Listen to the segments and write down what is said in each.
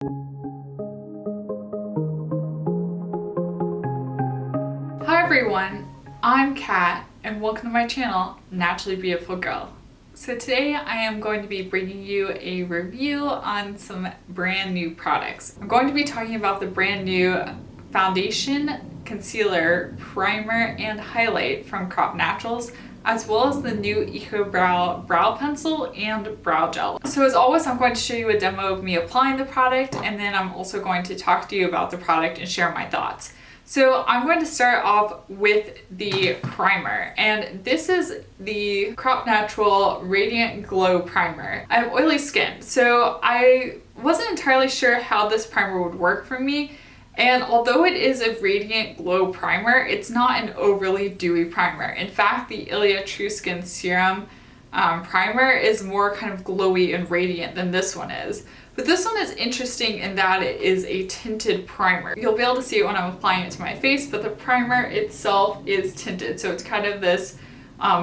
Hi everyone, I'm Kat and welcome to my channel, Naturally Beautiful Girl. So today I am going to be bringing you a review on some brand new products. I'm going to be talking about the brand new foundation, concealer, primer, and highlight from Crop Naturals, as well as the new Ecobrow brow pencil and brow gel. So as always, I'm going to show you a demo of me applying the product, and then I'm also going to talk to you about the product and share my thoughts. So I'm going to start off with the primer, and this is the Crop Natural Radiant Glow Primer. I have oily skin, so I wasn't entirely sure how this primer would work for me. And although it is a radiant glow primer, it's not an overly dewy primer. In fact, the Ilia True Skin Serum primer is more kind of glowy and radiant than this one is. But this one is interesting in that it is a tinted primer. You'll be able to see it when I'm applying it to my face, but the primer itself is tinted, so it's kind of this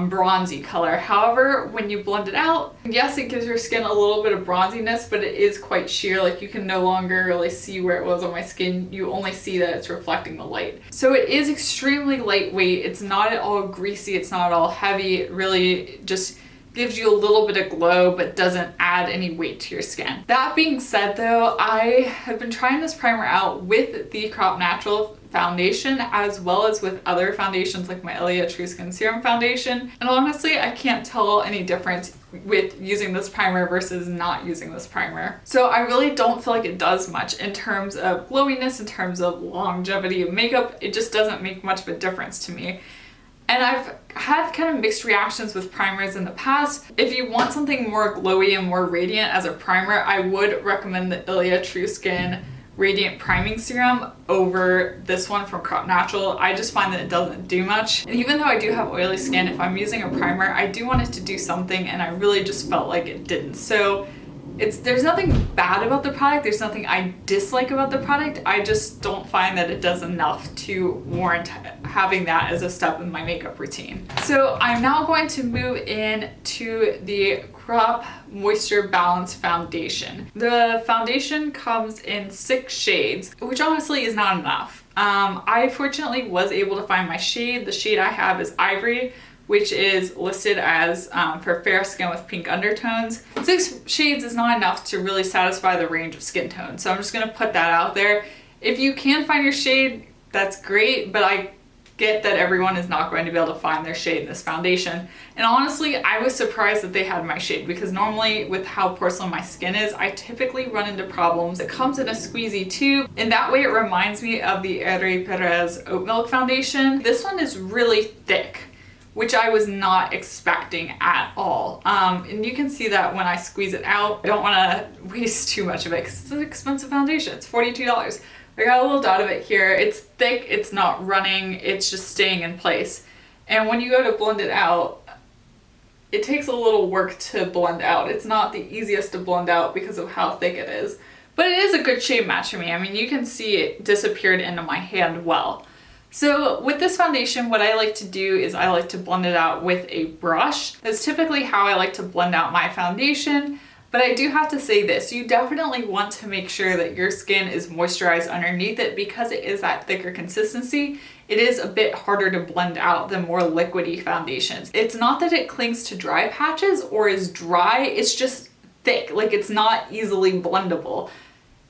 bronzy color. However, when you blend it out, yes, it gives your skin a little bit of bronziness, but it is quite sheer. Like, you can no longer really see where it was on my skin. You only see that it's reflecting the light. So it is extremely lightweight. It's not at all greasy. It's not at all heavy. It really just gives you a little bit of glow but doesn't add any weight to your skin. That being said though, I have been trying this primer out with the Crop Natural foundation as well as with other foundations like my Ilia True Skin Serum foundation, and honestly I can't tell any difference with using this primer versus not using this primer. So I really don't feel like it does much in terms of glowiness, in terms of longevity of makeup. It just doesn't make much of a difference to me. And I've had kind of mixed reactions with primers in the past. If you want something more glowy and more radiant as a primer, I would recommend the Ilia True Skin Radiant Priming Serum over this one from Crop Natural. I just find that it doesn't do much. And even though I do have oily skin, if I'm using a primer, I do want it to do something, and I really just felt like it didn't. So there's nothing bad about the product, there's nothing I dislike about the product, I just don't find that it does enough to warrant having that as a step in my makeup routine. So I'm now going to move in to the Crop Moisture Balance Foundation. The foundation comes in 6 shades, which honestly is not enough. I fortunately was able to find my shade. The shade I have is Ivory, which is listed as for fair skin with pink undertones. 6 shades is not enough to really satisfy the range of skin tones, so I'm just gonna put that out there. If you can find your shade, that's great, but I get that everyone is not going to be able to find their shade in this foundation. And honestly, I was surprised that they had my shade, because normally with how porcelain my skin is, I typically run into problems. It comes in a squeezy tube, and that way it reminds me of the Herrera Perez Oat Milk Foundation. This one is really thick, which I was not expecting at all. And you can see that when I squeeze it out. I don't wanna waste too much of it because it's an expensive foundation. It's $42. I got a little dot of it here. It's thick, it's not running, it's just staying in place. And when you go to blend it out, it takes a little work to blend out. It's not the easiest to blend out because of how thick it is. But it is a good shade match for me. I mean, you can see it disappeared into my hand well. So with this foundation, what I like to do is I like to blend it out with a brush. That's typically how I like to blend out my foundation. But I do have to say this, you definitely want to make sure that your skin is moisturized underneath it, because it is that thicker consistency. It is a bit harder to blend out than more liquidy foundations. It's not that it clings to dry patches or is dry, it's just thick, like it's not easily blendable.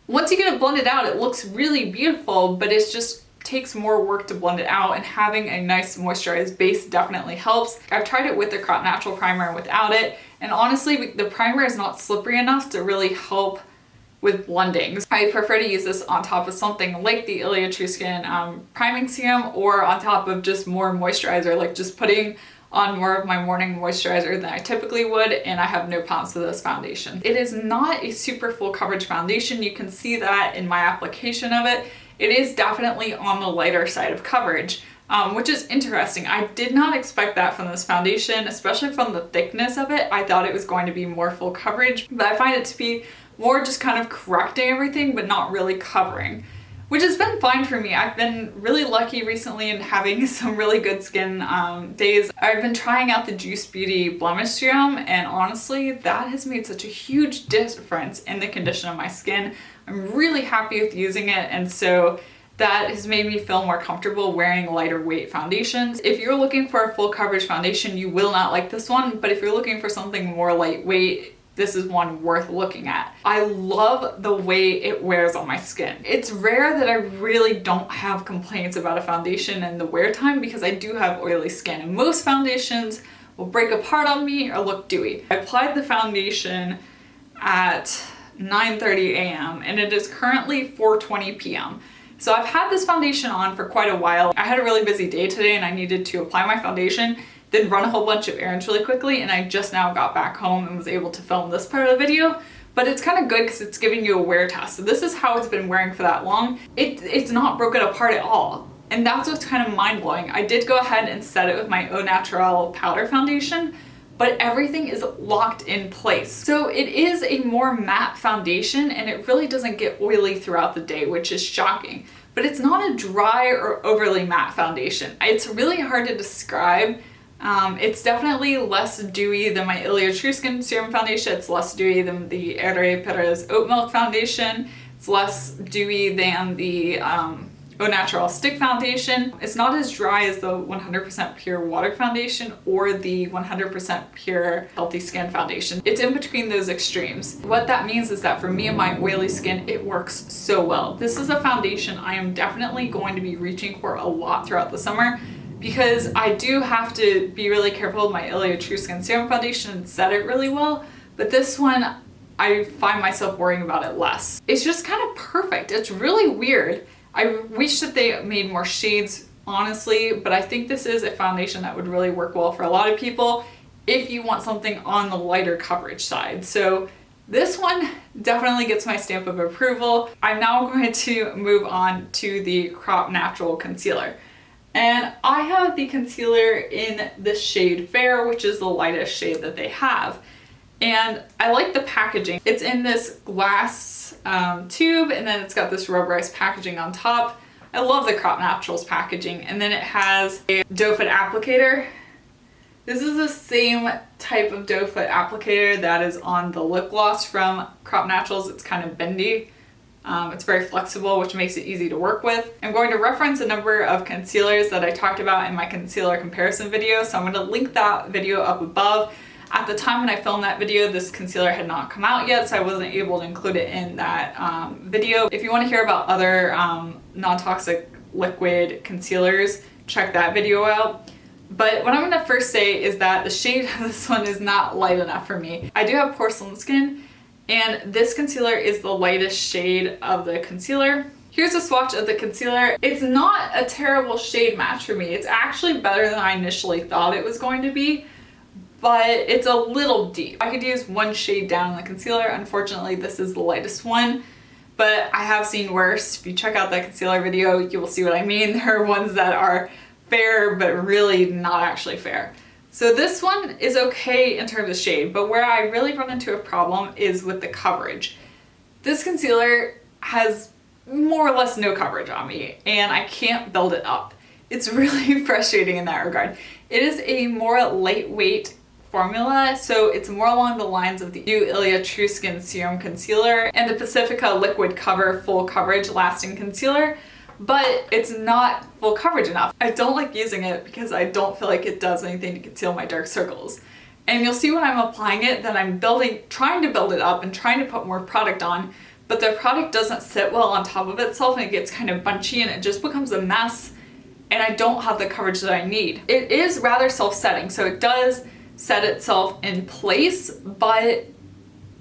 Once you get it blended out, it looks really beautiful, but it's just takes more work to blend it out, and having a nice moisturized base definitely helps. I've tried it with the Crop Natural primer and without it, and honestly the primer is not slippery enough to really help with blending. I prefer to use this on top of something like the Ilia True Skin priming serum, or on top of just more moisturizer, like just putting on more of my morning moisturizer than I typically would, and I have no problems with this foundation. It is not a super full coverage foundation. You can see that in my application of it. It is definitely on the lighter side of coverage, which is interesting. I did not expect that from this foundation, especially from the thickness of it. I thought it was going to be more full coverage, but I find it to be more just kind of correcting everything, but not really covering. which has been fine for me. I've been really lucky recently in having some really good skin days. I've been trying out the Juice Beauty Blemish Serum, and honestly, that has made such a huge difference in the condition of my skin. I'm really happy with using it, and so that has made me feel more comfortable wearing lighter weight foundations. If you're looking for a full coverage foundation, you will not like this one, but if you're looking for something more lightweight, this is one worth looking at. I love the way it wears on my skin. It's rare that I really don't have complaints about a foundation and the wear time because I do have oily skin, and most foundations will break apart on me or look dewy. I applied the foundation at 9:30 a.m. and it is currently 4:20 p.m. So I've had this foundation on for quite a while. I had a really busy day today and I needed to apply my foundation, then run a whole bunch of errands really quickly, and I just now got back home and was able to film this part of the video. But it's kind of good because it's giving you a wear test. So this is how it's been wearing for that long. It's not broken apart at all. And that's what's kind of mind-blowing. I did go ahead and set it with my Naturale powder foundation, but everything is locked in place. So it is a more matte foundation and it really doesn't get oily throughout the day, which is shocking. But it's not a dry or overly matte foundation. It's really hard to describe. It's definitely less dewy than my Ilia True Skin Serum Foundation. It's less dewy than the Herrera Perez Oat Milk Foundation. It's less dewy than the Au Naturale Stick Foundation. It's not as dry as the 100% Pure Water Foundation or the 100% Pure Healthy Skin Foundation. It's in between those extremes. What that means is that for me and my oily skin, it works so well. This is a foundation I am definitely going to be reaching for a lot throughout the summer, because I do have to be really careful with my Ilia True Skin Serum Foundation and set it really well, but this one, I find myself worrying about it less. It's just kind of perfect. It's really weird. I wish that they made more shades, honestly, but I think this is a foundation that would really work well for a lot of people if you want something on the lighter coverage side. So this one definitely gets my stamp of approval. I'm now going to move on to the Crop Natural Concealer. And I have the concealer in the shade Fair, which is the lightest shade that they have. And I like the packaging. It's in this glass tube, and then it's got this rubberized packaging on top. I love the Crop Naturals packaging. And then it has a doe foot applicator. This is the same type of doe foot applicator that is on the lip gloss from Crop Naturals. It's kind of bendy. It's very flexible, which makes it easy to work with. I'm going to reference a number of concealers that I talked about in my concealer comparison video, so I'm going to link that video up above. At the time when I filmed that video, this concealer had not come out yet, so I wasn't able to include it in that video. If you want to hear about other non-toxic liquid concealers, check that video out. But what I'm going to first say is that the shade of this one is not light enough for me. I do have porcelain skin, and this concealer is the lightest shade of the concealer. Here's a swatch of the concealer. It's not a terrible shade match for me. It's actually better than I initially thought it was going to be, but it's a little deep. I could use one shade down in the concealer. Unfortunately, this is the lightest one, but I have seen worse. If you check out that concealer video, you will see what I mean. There are ones that are fair, but really not actually fair. So this one is okay in terms of shade, but where I really run into a problem is with the coverage. This concealer has more or less no coverage on me, and I can't build it up. It's really frustrating in that regard. It is a more lightweight formula, so it's more along the lines of the new Ilia True Skin Serum Concealer and the Pacifica Liquid Cover Full Coverage Lasting Concealer, but it's not full coverage enough. I don't like using it because I don't feel like it does anything to conceal my dark circles. And you'll see when I'm applying it that I'm trying to build it up and trying to put more product on, but the product doesn't sit well on top of itself and it gets kind of bunchy and it just becomes a mess, and I don't have the coverage that I need. It is rather self-setting, so it does set itself in place, but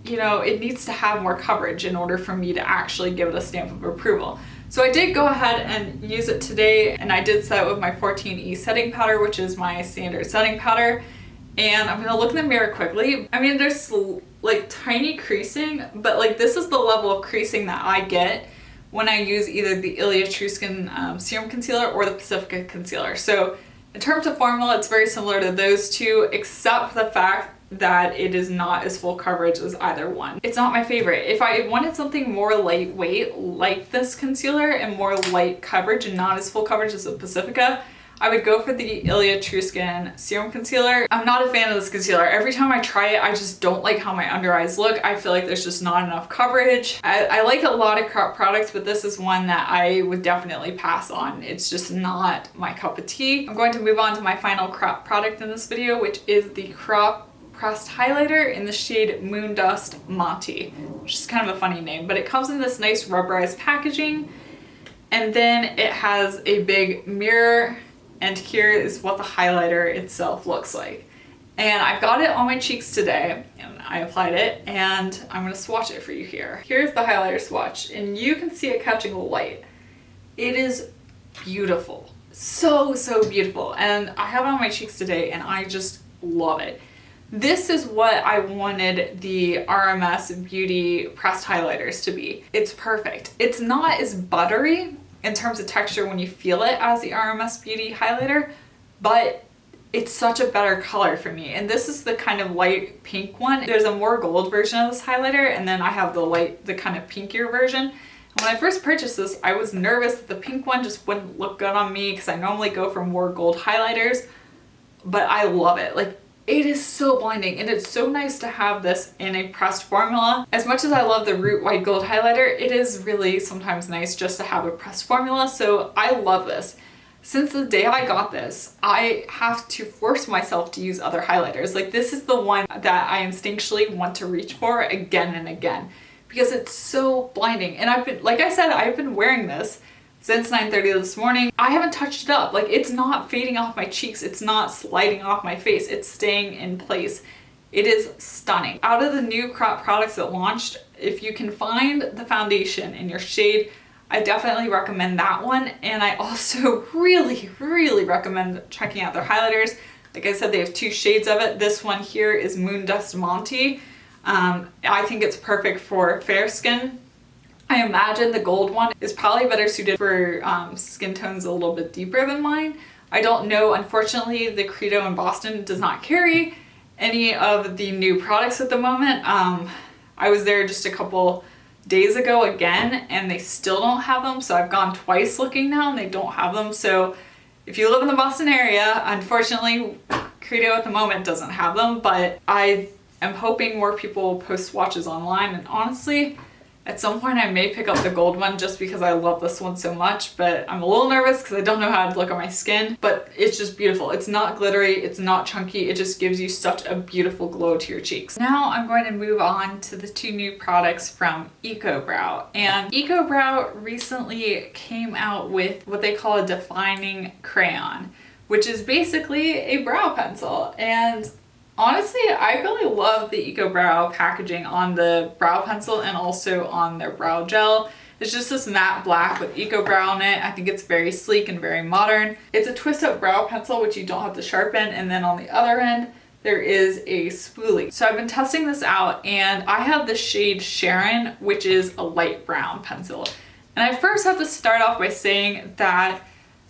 you know, it needs to have more coverage in order for me to actually give it a stamp of approval. So I did go ahead and use it today, and I did set it with my 14E setting powder, which is my standard setting powder. And I'm gonna look in the mirror quickly. I mean, there's like tiny creasing, but like this is the level of creasing that I get when I use either the Ilia True Skin Serum Concealer or the Pacifica Concealer. So in terms of formula, it's very similar to those two, except for the fact that it is not as full coverage as either one. It's not my favorite. If I wanted something more lightweight like this concealer and more light coverage and not as full coverage as the Pacifica, I would go for the Ilia True Skin Serum Concealer. I'm not a fan of this concealer. Every time I try it, I just don't like how my under eyes look. I feel like there's just not enough coverage. I like a lot of crop products, but this is one that I would definitely pass on. It's just not my cup of tea. I'm going to move on to my final crop product in this video, which is the Crop Pressed Highlighter in the shade Moondust Monty, which is kind of a funny name, but it comes in this nice rubberized packaging, and then it has a big mirror, and here is what the highlighter itself looks like. And I've got it on my cheeks today, and I applied it, and I'm gonna swatch it for you here. Here's the highlighter swatch, and you can see it catching the light. It is beautiful. So, so beautiful. And I have it on my cheeks today, and I just love it. This is what I wanted the RMS Beauty pressed highlighters to be. It's perfect. It's not as buttery in terms of texture when you feel it as the RMS Beauty highlighter, but it's such a better color for me. And this is the kind of light pink one. There's a more gold version of this highlighter, and then I have the kind of pinkier version. When I first purchased this, I was nervous that the pink one just wouldn't look good on me because I normally go for more gold highlighters, but I love it. Like, it is so blinding, and it's so nice to have this in a pressed formula. As much as I love the Root White Gold highlighter, it is really sometimes nice just to have a pressed formula, so I love this. Since the day I got this, I have to force myself to use other highlighters. Like, this is the one that I instinctually want to reach for again and again because it's so blinding. And I've been, like I said, I've been wearing this since 9:30 this morning. I haven't touched it up. Like, it's not fading off my cheeks. It's not sliding off my face. It's staying in place. It is stunning. Out of the new crop products that launched, if you can find the foundation in your shade, I definitely recommend that one. And I also really, really recommend checking out their highlighters. Like I said, they have two shades of it. This one here is Moondust Monty. I think it's perfect for fair skin. I imagine the gold one is probably better suited for skin tones a little bit deeper than mine. I don't know. Unfortunately, the Credo in Boston does not carry any of the new products at the moment. I was there just a couple days ago again, and they still don't have them. So I've gone twice looking now, and they don't have them. So if you live in the Boston area, unfortunately, Credo at the moment doesn't have them, but I am hoping more people post swatches online, and honestly, at some point I may pick up the gold one just because I love this one so much, but I'm a little nervous because I don't know how to look on my skin, but it's just beautiful. It's not glittery, it's not chunky, it just gives you such a beautiful glow to your cheeks. Now I'm going to move on to the two new products from Ecobrow. And Ecobrow recently came out with what they call a defining crayon, which is basically a brow pencil. And honestly, I really love the Ecobrow packaging on the brow pencil and also on their brow gel. It's just this matte black with Ecobrow on it. I think it's very sleek and very modern. It's a twist up brow pencil, which you don't have to sharpen, and then on the other end, there is a spoolie. So I've been testing this out, and I have the shade Sharon, which is a light brown pencil. And I first have to start off by saying that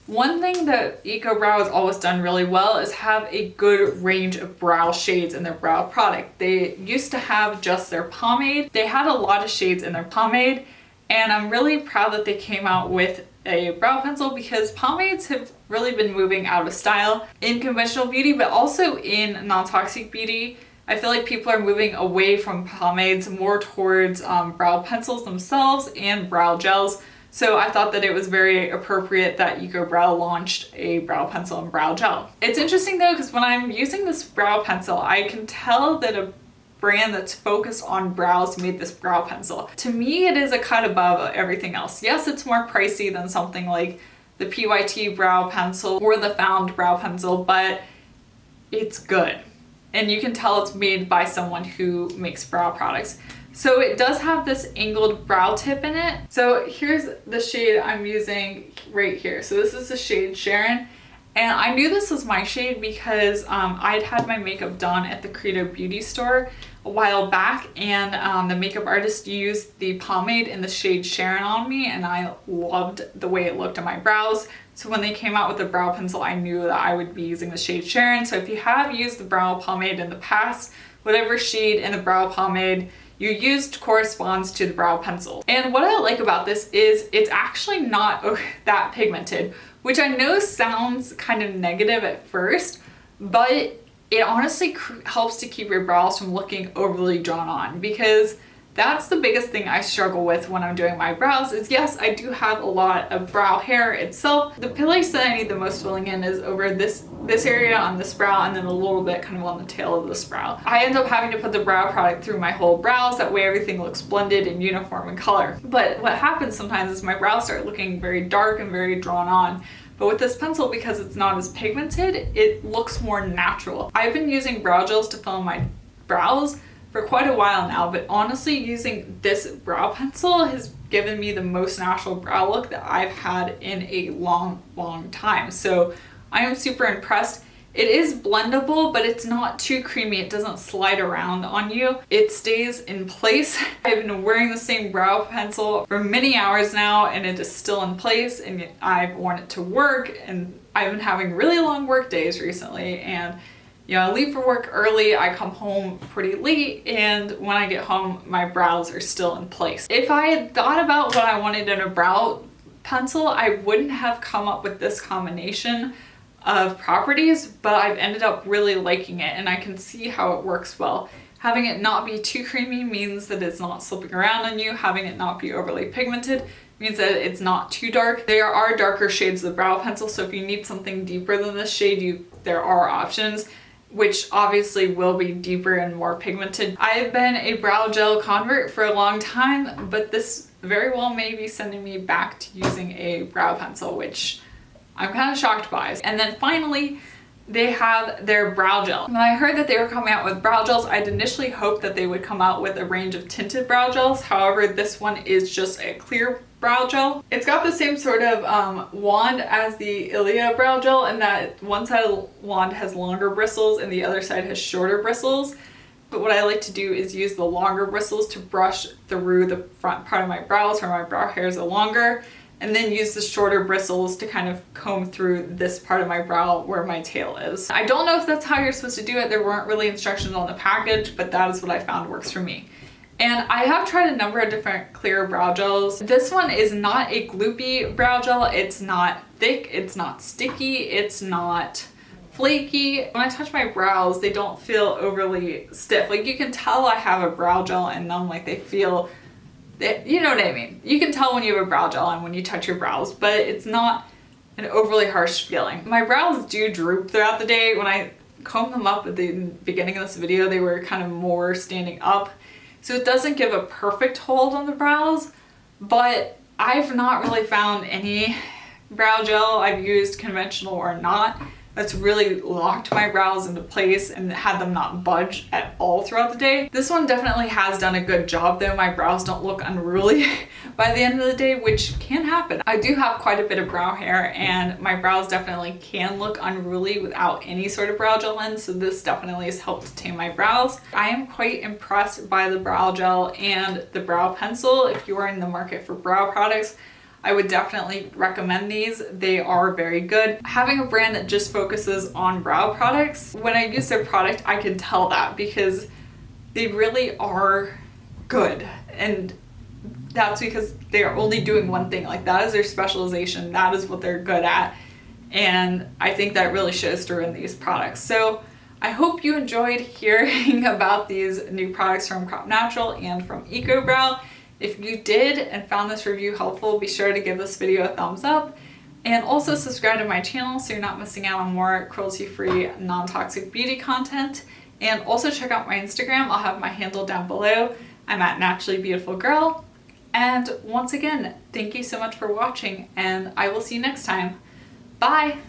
one thing that Ecobrow has always done really well is have a good range of brow shades in their brow product. They used to have just their pomade. They had a lot of shades in their pomade, and I'm really proud that they came out with a brow pencil because pomades have really been moving out of style in conventional beauty, but also in non-toxic beauty. I feel like people are moving away from pomades more towards brow pencils themselves and brow gels. So I thought that it was very appropriate that Ecobrow launched a brow pencil and brow gel. It's interesting though, because when I'm using this brow pencil, I can tell that a brand that's focused on brows made this brow pencil. To me, it is a cut above everything else. Yes, it's more pricey than something like the PYT brow pencil or the Found brow pencil, but it's good. And you can tell it's made by someone who makes brow products. So it does have this angled brow tip in it. So here's the shade I'm using right here. So this is the shade Sharon. And I knew this was my shade because I'd had my makeup done at the Credo Beauty store a while back, and the makeup artist used the pomade in the shade Sharon on me, and I loved the way it looked on my brows. So when they came out with the brow pencil, I knew that I would be using the shade Sharon. So if you have used the brow pomade in the past, whatever shade in the brow pomade you used corresponds to the brow pencil. And what I like about this is it's actually not that pigmented, which I know sounds kind of negative at first, but it honestly helps to keep your brows from looking overly drawn on, because that's the biggest thing I struggle with when I'm doing my brows is, yes, I do have a lot of brow hair itself. The place that I need the most filling in is over this area on this brow, and then a little bit kind of on the tail of this brow. I end up having to put the brow product through my whole brows, that way everything looks blended and uniform in color. But what happens sometimes is my brows start looking very dark and very drawn on. But with this pencil, because it's not as pigmented, it looks more natural. I've been using brow gels to fill in my brows for quite a while now, but honestly using this brow pencil has given me the most natural brow look that I've had in a long time. So I am super impressed. It is blendable, but it's not too creamy. It doesn't slide around on you. It stays in place. I've been wearing the same brow pencil for many hours now, and it is still in place, and I've worn it to work, and I've been having really long work days recently, and I leave for work early, I come home pretty late, and when I get home, my brows are still in place. If I had thought about what I wanted in a brow pencil, I wouldn't have come up with this combination of properties, but I've ended up really liking it, and I can see how it works well. Having it not be too creamy means that it's not slipping around on you. Having it not be overly pigmented means that it's not too dark. There are darker shades of the brow pencil, so if you need something deeper than this shade, there are options, which obviously will be deeper and more pigmented. I've been a brow gel convert for a long time, but this very well may be sending me back to using a brow pencil, which I'm kind of shocked by. And then finally, they have their brow gel. When I heard that they were coming out with brow gels, I'd initially hoped that they would come out with a range of tinted brow gels. However, this one is just a clear brow gel. It's got the same sort of wand as the Ilia brow gel, in that one side of the wand has longer bristles and the other side has shorter bristles. But what I like to do is use the longer bristles to brush through the front part of my brows where my brow hairs are longer, and then use the shorter bristles to kind of comb through this part of my brow where my tail is. I don't know if that's how you're supposed to do it. There weren't really instructions on the package, but that is what I found works for me. And I have tried a number of different clear brow gels. This one is not a gloopy brow gel. It's not thick, it's not sticky, it's not flaky. When I touch my brows, they don't feel overly stiff. Like, you can tell I have a brow gel in them, like they feel, you know what I mean? You can tell when you have a brow gel and when you touch your brows, but it's not an overly harsh feeling. My brows do droop throughout the day. When I comb them up at the beginning of this video, they were kind of more standing up. So it doesn't give a perfect hold on the brows, but I've not really found any brow gel, I've used conventional or not, that's really locked my brows into place and had them not budge at all throughout the day. This one definitely has done a good job though. My brows don't look unruly by the end of the day, which can happen. I do have quite a bit of brow hair, and my brows definitely can look unruly without any sort of brow gel in, so this definitely has helped to tame my brows. I am quite impressed by the brow gel and the brow pencil. If you are in the market for brow products, I would definitely recommend these. They are very good. Having a brand that just focuses on brow products, when I use their product, I can tell that because they really are good. And that's because they are only doing one thing. Like, that is their specialization. That is what they're good at. And I think that really shows through in these products. So I hope you enjoyed hearing about these new products from Crop Natural and from Ecobrow. If you did and found this review helpful, be sure to give this video a thumbs up, and also subscribe to my channel so you're not missing out on more cruelty-free, non-toxic beauty content. And also check out my Instagram. I'll have my handle down below. I'm at naturallybeautifulgirl. And once again, thank you so much for watching, and I will see you next time. Bye!